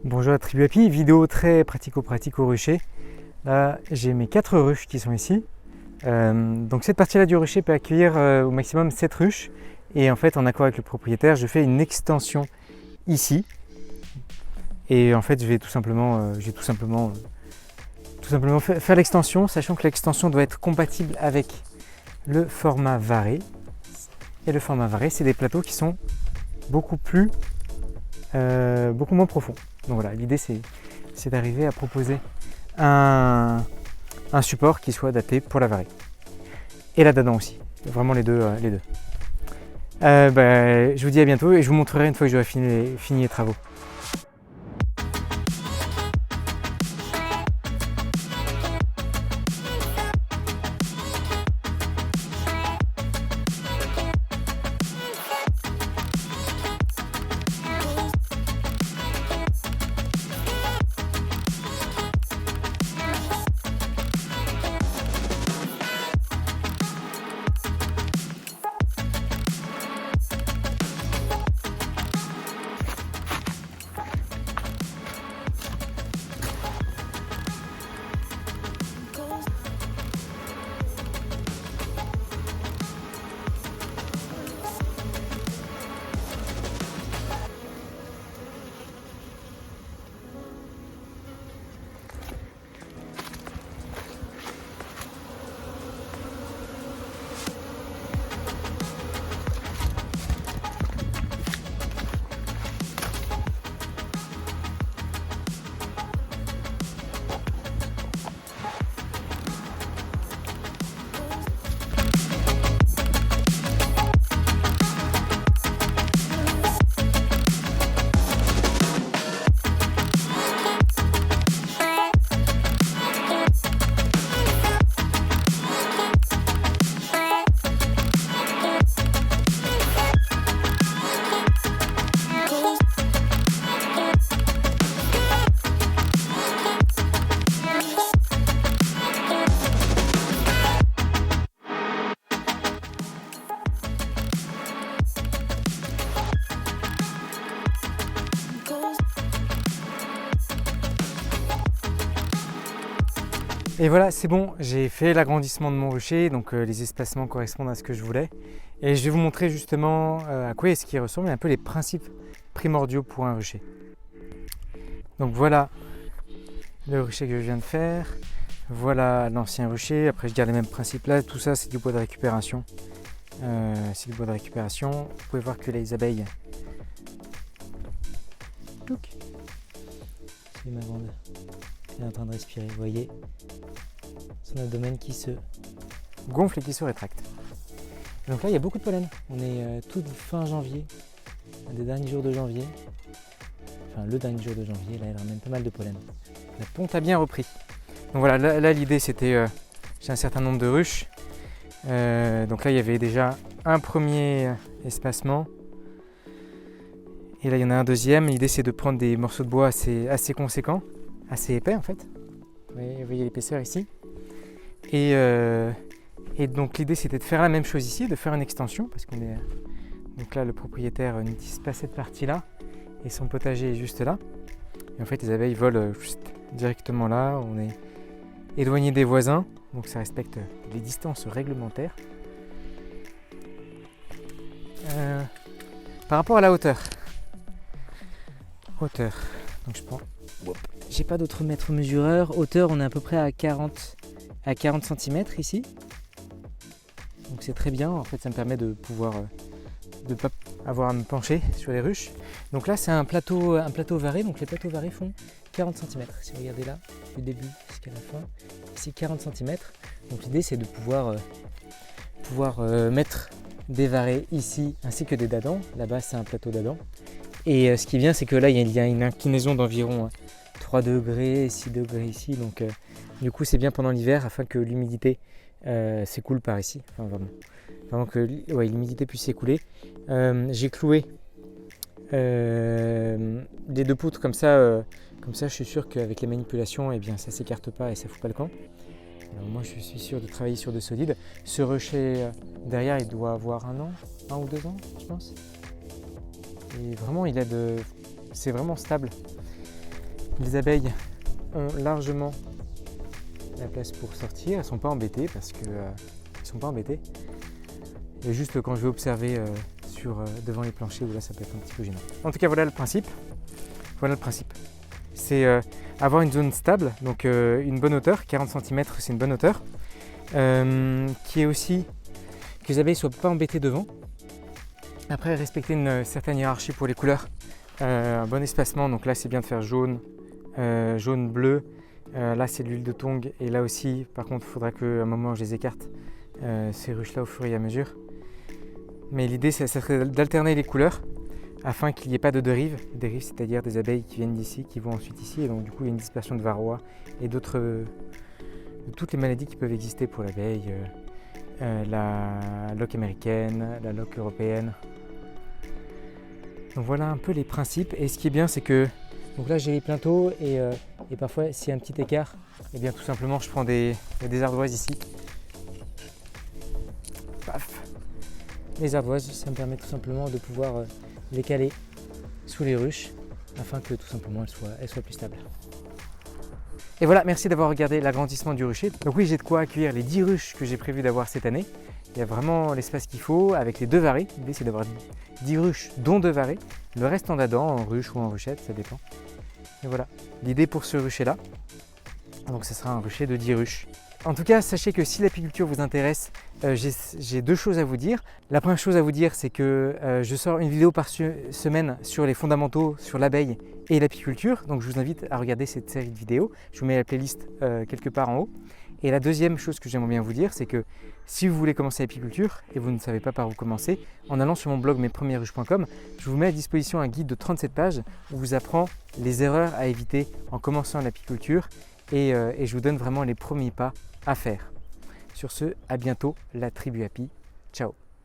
Bonjour à Tribu Happy, vidéo très pratico-pratique au rucher. Là j'ai mes 4 ruches qui sont ici. Donc cette partie là du rucher peut accueillir au maximum 7 ruches. Et en fait en accord avec le propriétaire je fais une extension ici. Et en fait je vais tout simplement faire l'extension, sachant que l'extension doit être compatible avec le format varé. Et le format varé c'est des plateaux qui sont beaucoup moins profonds. Donc voilà, l'idée c'est d'arriver à proposer un support qui soit adapté pour la varée. Et là-dedans aussi, vraiment les deux. Je vous dis à bientôt et je vous montrerai une fois que j'aurai fini les travaux. Et voilà, c'est bon, j'ai fait l'agrandissement de mon rucher, donc les espacements correspondent à ce que je voulais. Et je vais vous montrer justement à quoi est-ce qu'il ressemble, et un peu les principes primordiaux pour un rucher. Donc voilà le rucher que je viens de faire, voilà l'ancien rucher, après je garde les mêmes principes là, tout ça c'est du bois de récupération. Vous pouvez voir que les abeilles... C'est ma grande... Elle est en train de respirer, vous voyez son abdomen qui se gonfle et qui se rétracte. Donc là il y a beaucoup de pollen, on est tout fin janvier, un des derniers jours de janvier, enfin le dernier jour de janvier, là il ramène pas mal de pollen. La ponte a bien repris. Donc voilà, là l'idée c'était, j'ai un certain nombre de ruches, donc là il y avait déjà un premier espacement, et là il y en a un deuxième. L'idée c'est de prendre des morceaux de bois assez conséquents, assez épais en fait. Vous voyez l'épaisseur ici. Et donc l'idée c'était de faire la même chose ici, de faire une extension, parce qu'on est... Donc là le propriétaire n'utilise pas cette partie-là, et son potager est juste là. Et en fait les abeilles volent juste directement là, on est éloigné des voisins, donc ça respecte les distances réglementaires. Par rapport à la hauteur, donc je prends... J'ai pas d'autre mètre mesureur. Hauteur, on est à peu près à 40 cm ici. Donc c'est très bien. En fait, ça me permet de pouvoir de pas avoir à me pencher sur les ruches. Donc là, c'est un plateau varé. Donc les plateaux varés font 40 cm. Si vous regardez là, du début jusqu'à la fin, ici 40 cm. Donc l'idée, c'est de pouvoir mettre des varés ici ainsi que des dadans. Là-bas, c'est un plateau dadans. Et ce qui est bien, c'est que là, il y a une inclinaison d'environ 3 degrés, 6 degrés ici, donc du coup c'est bien pendant l'hiver afin que l'humidité s'écoule par ici, enfin vraiment que l'humidité puisse s'écouler. J'ai cloué des 2 poutres comme ça je suis sûr qu'avec les manipulations eh bien, ça ne s'écarte pas et ça ne fout pas le camp. Alors, moi je suis sûr de travailler sur de solides. Ce rucher derrière il doit avoir 1 ou 2 ans, je pense. Et vraiment c'est vraiment stable. Les abeilles ont largement la place pour sortir. Elles ne sont pas embêtées parce que sont pas embêtées. Et juste quand je vais observer devant les planchers, où là ça peut être un petit peu gênant. En tout cas, voilà le principe. Voilà le principe. C'est avoir une zone stable, donc une bonne hauteur. 40 cm, c'est une bonne hauteur. Qui est aussi que les abeilles ne soient pas embêtées devant. Après, respecter une certaine hiérarchie pour les couleurs. Un bon espacement, donc là c'est bien de faire jaune, jaune, bleu. Là c'est de l'huile de tongue et là aussi, par contre, il faudra qu'à un moment je les écarte ces ruches là au fur et à mesure. Mais l'idée ça serait d'alterner les couleurs afin qu'il n'y ait pas de dérive. Dérive, c'est-à-dire des abeilles qui viennent d'ici, qui vont ensuite ici, et donc du coup il y a une dispersion de varroa et de toutes les maladies qui peuvent exister pour l'abeille. La loque américaine, la loque européenne. Donc voilà un peu les principes. Et ce qui est bien, c'est que donc là j'ai les plainteaux et parfois s'il y a un petit écart, et bien tout simplement je prends des ardoises ici. Paf. Les ardoises, ça me permet tout simplement de pouvoir les caler sous les ruches afin que tout simplement elles soient plus stables. Et voilà, merci d'avoir regardé l'agrandissement du rucher. Donc oui, j'ai de quoi accueillir les 10 ruches que j'ai prévu d'avoir cette année. Il y a vraiment l'espace qu'il faut avec les 2 varées. L'idée c'est d'avoir 10 ruches dont 2 varées. Le reste en dadans, en ruche ou en ruchette, ça dépend. Et voilà, l'idée pour ce rucher là. Donc ce sera un rucher de 10 ruches. En tout cas, sachez que si l'apiculture vous intéresse, j'ai 2 choses à vous dire. La première chose à vous dire, c'est que je sors une vidéo par semaine sur les fondamentaux, sur l'abeille et l'apiculture. Donc je vous invite à regarder cette série de vidéos. Je vous mets la playlist quelque part en haut. Et la deuxième chose que j'aimerais bien vous dire, c'est que si vous voulez commencer l'apiculture et vous ne savez pas par où commencer, en allant sur mon blog mespremiersruches.com, je vous mets à disposition un guide de 37 pages où vous apprend les erreurs à éviter en commençant l'apiculture et je vous donne vraiment les premiers pas à faire. Sur ce, à bientôt, la tribu Api. Ciao.